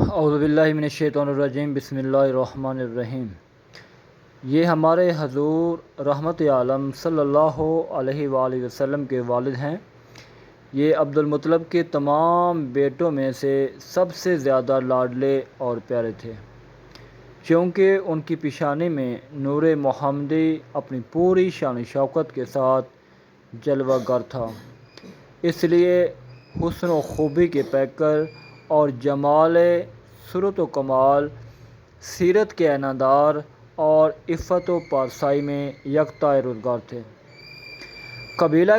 اعوذ باللہ من الشیطان الرجیم، بسم اللہ الرحمن الرحیم۔ یہ ہمارے حضور رحمت عالم صلی اللہ علیہ وآلہ وسلم کے والد ہیں۔ یہ عبد المطلب کے تمام بیٹوں میں سے سب سے زیادہ لاڈلے اور پیارے تھے، چونکہ ان کی پیشانی میں نور محمدی اپنی پوری شان شوکت کے ساتھ جلوہ گر تھا، اس لیے حسن و خوبی کے پیکر اور جمال صورت و کمال، سیرت کے عنادار اور عفت و پارسائی میں یکتا روزگار تھے۔ قبیلہ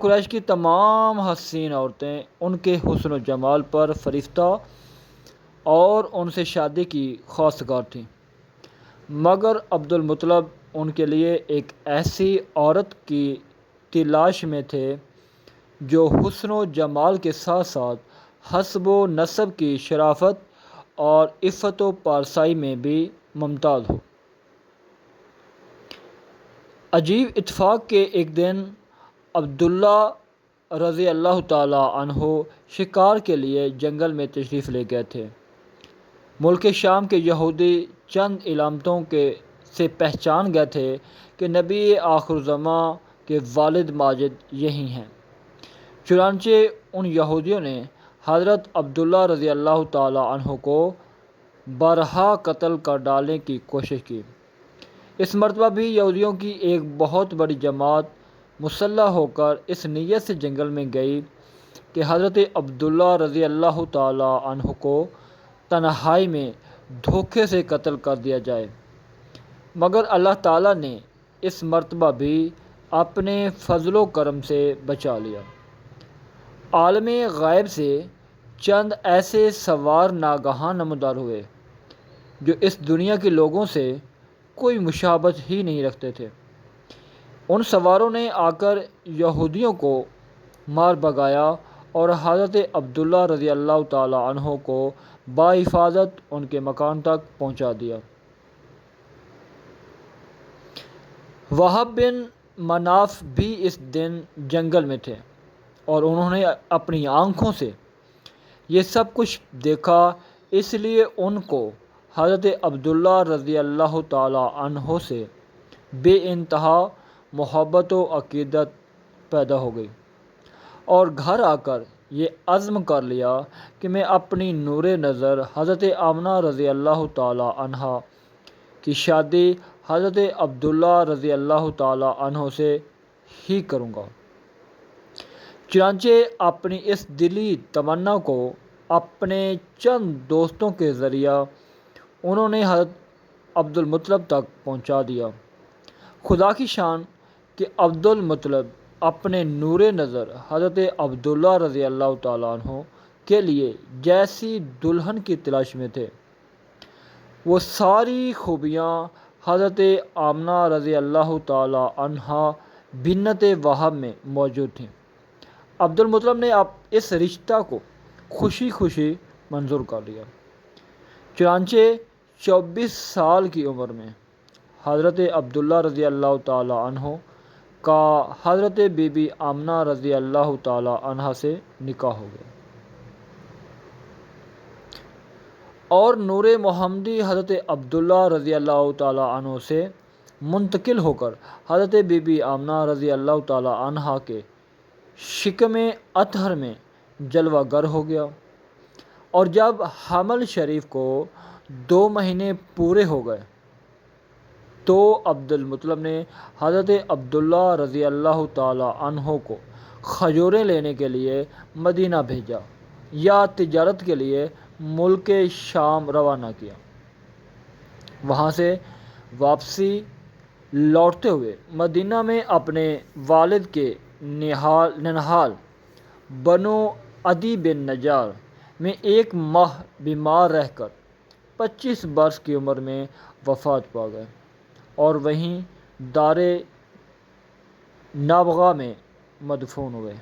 قریش کی تمام حسین عورتیں ان کے حسن و جمال پر فریفتہ اور ان سے شادی کی خواستگار تھیں، مگر عبد المطلب ان کے لیے ایک ایسی عورت کی تلاش میں تھے جو حسن و جمال کے ساتھ ساتھ حسب و نسب کی شرافت اور عفت و پارسائی میں بھی ممتاز ہو۔ عجیب اتفاق کہ ایک دن عبداللہ رضی اللہ تعالیٰ عنہ شکار کے لیے جنگل میں تشریف لے گئے تھے۔ ملک شام کے یہودی چند علامتوں سے پہچان گئے تھے کہ نبی آخر الزماں کے والد ماجد یہی ہیں، چنانچہ ان یہودیوں نے حضرت عبداللہ رضی اللہ تعالیٰ عنہ کو بارہا قتل کر ڈالنے کی کوشش کی۔ اس مرتبہ بھی یہودیوں کی ایک بہت بڑی جماعت مسلح ہو کر اس نیت سے جنگل میں گئی کہ حضرت عبداللہ رضی اللہ تعالیٰ عنہ کو تنہائی میں دھوکے سے قتل کر دیا جائے، مگر اللہ تعالیٰ نے اس مرتبہ بھی اپنے فضل و کرم سے بچا لیا۔ عالم غیب سے چند ایسے سوار ناگہاں نمودار ہوئے جو اس دنیا کے لوگوں سے کوئی مشابہت ہی نہیں رکھتے تھے۔ ان سواروں نے آ کر یہودیوں کو مار بھگایا اور حضرت عبداللہ رضی اللہ تعالیٰ عنہ کو بحفاظت ان کے مکان تک پہنچا دیا۔ وہب بن مناف بھی اس دن جنگل میں تھے اور انہوں نے اپنی آنکھوں سے یہ سب کچھ دیکھا، اس لیے ان کو حضرت عبداللہ رضی اللہ تعالیٰ عنہ سے بے انتہا محبت و عقیدت پیدا ہو گئی، اور گھر آ کر یہ عزم کر لیا کہ میں اپنی نور نظر حضرت آمنہ رضی اللہ تعالیٰ عنہا کی شادی حضرت عبداللہ رضی اللہ تعالیٰ عنہ سے ہی کروں گا۔ چنانچہ اپنی اس دلی تمنا کو اپنے چند دوستوں کے ذریعہ انہوں نے حضرت عبد المطلب تک پہنچا دیا۔ خدا کی شان کہ عبد المطلب اپنے نور نظر حضرت عبداللہ رضی اللہ تعالیٰ عنہ کے لیے جیسی دلہن کی تلاش میں تھے، وہ ساری خوبیاں حضرت آمنہ رضی اللہ تعالیٰ عنہا بنت وہب میں موجود تھیں۔ عبد المطلب نے اب اس رشتہ کو خوشی خوشی منظور کر لیا۔ چنانچہ 24 سال کی عمر میں حضرت عبداللہ رضی اللہ تعالیٰ عنہ کا حضرت بی بی آمنہ رضی اللہ تعالیٰ عنہا سے نکاح ہو گیا، اور نور محمدی حضرت عبداللہ رضی اللہ تعالیٰ عنہ سے منتقل ہو کر حضرت بی بی آمنہ رضی اللہ تعالیٰ عنہا کے شکم اطہر میں جلوہ گر ہو گیا، اور جب حمل شریف کو 2 مہینے پورے ہو گئے تو عبد المطلب نے حضرت عبداللہ رضی اللہ تعالیٰ عنہ کو کھجوریں لینے کے لیے مدینہ بھیجا یا تجارت کے لیے ملک شام روانہ کیا۔ وہاں سے واپسی لوٹتے ہوئے مدینہ میں اپنے والد کے ننہال بنو عدی بن نجار میں 1 ماہ بیمار رہ کر 25 برس کی عمر میں وفات پا گئے، اور وہیں دار نابغہ میں مدفون ہوئے۔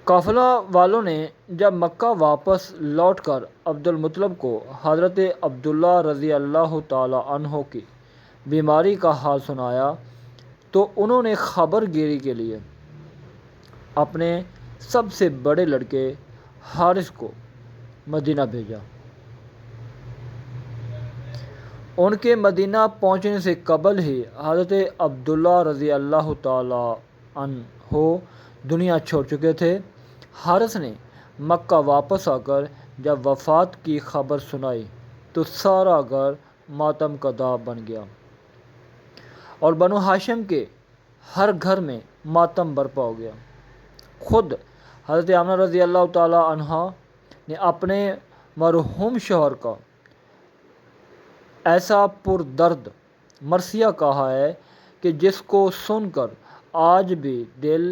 قافلہ والوں نے جب مکہ واپس لوٹ کر عبد المطلب کو حضرت عبداللہ رضی اللہ تعالیٰ عنہ کی بیماری کا حال سنایا تو انہوں نے خبر گیری کے لیے اپنے سب سے بڑے لڑکے حارث کو مدینہ بھیجا۔ ان کے مدینہ پہنچنے سے قبل ہی حضرت عبداللہ رضی اللہ تعالی عنہ دنیا چھوڑ چکے تھے۔ حارث نے مکہ واپس آ کر جب وفات کی خبر سنائی تو سارا گھر ماتم کدا بن گیا اور بنو ہاشم کے ہر گھر میں ماتم برپا ہو گیا۔ خود حضرت آمنہ رضی اللہ تعالی عنہا نے اپنے مرحوم شوہر کا ایسا پردرد مرثیہ کہا ہے کہ جس کو سن کر آج بھی دل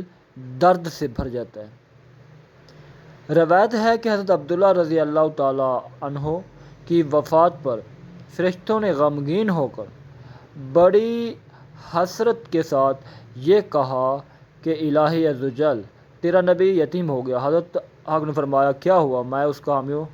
درد سے بھر جاتا ہے۔ روایت ہے کہ حضرت عبداللہ رضی اللہ تعالی عنہ کی وفات پر فرشتوں نے غمگین ہو کر بڑی حسرت کے ساتھ یہ کہا کہ الہی عز و جل، تیرا نبی یتیم ہو گیا۔ حضرت حق نے فرمایا، کیا ہوا؟ میں اس کا حامی ہوں۔